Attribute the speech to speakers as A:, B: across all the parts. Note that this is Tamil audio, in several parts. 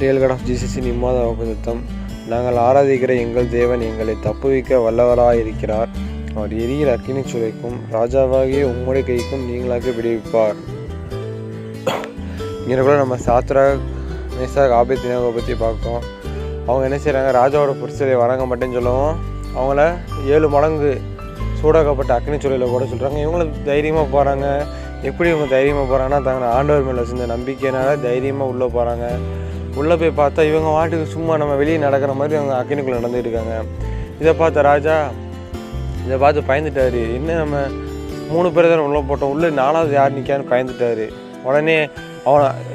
A: ரியல் காட் ஆஃப் ஜீசஸின் இம்மாத வாக்குத்தத்தம். நாங்கள் ஆராதிக்கிற எங்கள் தேவன் எங்களை தப்புவிக்க வல்லவராயிருக்கிறார். அவர் எரிகிற அக்கினி சுளைக்கும் ராஜாவாகிய உம்முடைய கைக்கும் நீங்களாக விடுவிப்பார். இங்கே கூட நம்ம சாத்ராக் மேஷாக் ஆபேத்நேகோவை பற்றி பார்க்கோம். அவங்க என்ன செய்கிறாங்க, ராஜாவோட புருஷரை வணங்க மாட்டேன்னு சொல்லவும் அவங்கள 7 மடங்கு சூடாக்கப்பட்ட அக்னி சூளையில் கூட சொல்கிறாங்க. இவங்களும் தைரியமாக போகிறாங்க. எப்படி இவங்க தைரியமாக போகிறாங்கன்னா, தங்களை ஆண்டவர் மேலே வச்சிருந்த நம்பிக்கையினால தைரியமாக உள்ளே போகிறாங்க. உள்ளே போய் பார்த்தா இவங்க வாட்டுக்கு சும்மா நம்ம வெளியே நடக்கிற மாதிரி அவங்க அக்னிக்குள்ளே நடந்துகிட்டு இருக்காங்க. இதை பார்த்த ராஜா இதை பார்த்து பயந்துட்டார். இன்னும் நம்ம 3 பேர் தான் உள்ளே போட்டோம், உள்ளே 4வது யார் நிற்கான்னு பயந்துட்டார். உடனே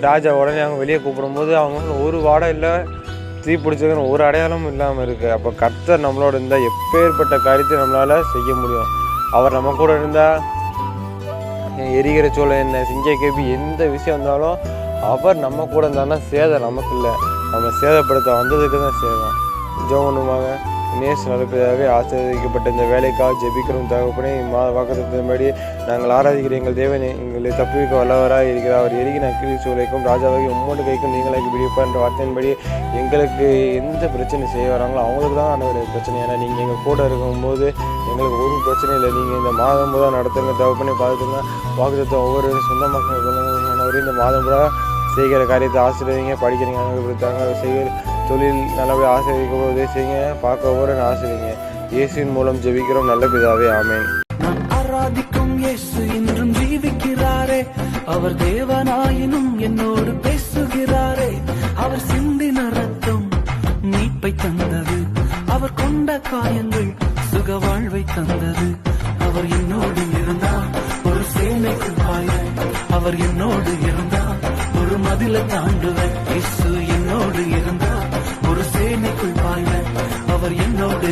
A: ராஜா அவங்க வெளியே கூப்பிடும்போது அவங்க ஒரு வாடை இல்லை, தீ பிடிச்சதுன்னு ஒரு அடையாளமும் இல்லாமல் இருக்குது. அப்போ கர்த்தர் நம்மளோட இருந்தால் எப்பேற்பட்ட காரியத்தை நம்மளால் செய்ய முடியும். அவர் நம்ம கூட இருந்தால் எரிகிற சோளம் என்ன சிங்க கேபி எந்த விஷயம் இருந்தாலும் அவர் நம்ம கூட இருந்தாருன்னா சேதம் நமக்கு இல்லை, நம்ம சேதப்படுத்த வந்ததுக்கு தான் சேதம். ஜெபம் நேச நடப்பதாகவே ஆசீர்வதிக்கப்பட்ட இந்த வேலைக்காக ஜெபிக்கிறோம் தகப்பனே. வாக்குத்தத்தத்தின்படி நாங்கள் ஆராதிக்கிற எங்கள் தேவன் எங்களை தப்புவிக்க வல்லவராக இருக்கிறார். அவர் எரிகிற அக்கினி சூளைக்கும் ராஜாவாகி உம்மோடு கைக்கும் நீங்களாக்கி விடுவிப்பார் என்ற வார்த்தையின்படி எங்களுக்கு எந்த பிரச்சனை செய்ய வராங்களோ அவங்களுக்கு தான் ஒரு பிரச்சனை. ஏன்னா நீங்கள் எங்கள் கூட இருக்கும்போது எங்களுக்கு ஒரு பிரச்சனை இல்லை. நீங்கள் இந்த மாதம் பூரா நடத்துங்க தகப்பனே, பார்த்துங்க. வாக்குத்தத்தம் ஒவ்வொரு சொந்த மக்கள் இந்த மாதம் பூரா செய்கிற காரியத்தை ஆசீர்வதிங்க. படிக்கிறீங்க கொடுத்தாங்க, செய்கிற தொழில் நல்லபடியாக ஆசீர்வதிக்க உதவி செய்யுங்க. பார்க்க ஒவ்வொரு ஆசீர்வதிங்க. இயேசுவின் மூலம் ஜெபிக்கிறோம் நல்ல பிதாவே, ஆமென்.
B: நான் ஆராதிக்கும் இயேசு இன்றும் ஜீவிக்கிறாரே. அவர் தேவனாயினும் என்னோடு பேசுகிறாரே. அவர் சிந்தின ரத்தம் மீட்பை தந்தது. அவர் கொண்ட காயங்கள் சுக வாழ்வை தந்தது. அவர் என்னோடு இருந்தார் ஒரு சேனைக்குள் பாய்வேன். அவர் என்னோடு இருந்தார் ஒரு மதிலை தாண்டுவேன். இயேசு என்னோடு இருந்தார் ஒரு சேனைக்குள் பாய்வேன். அவர் என்னோடு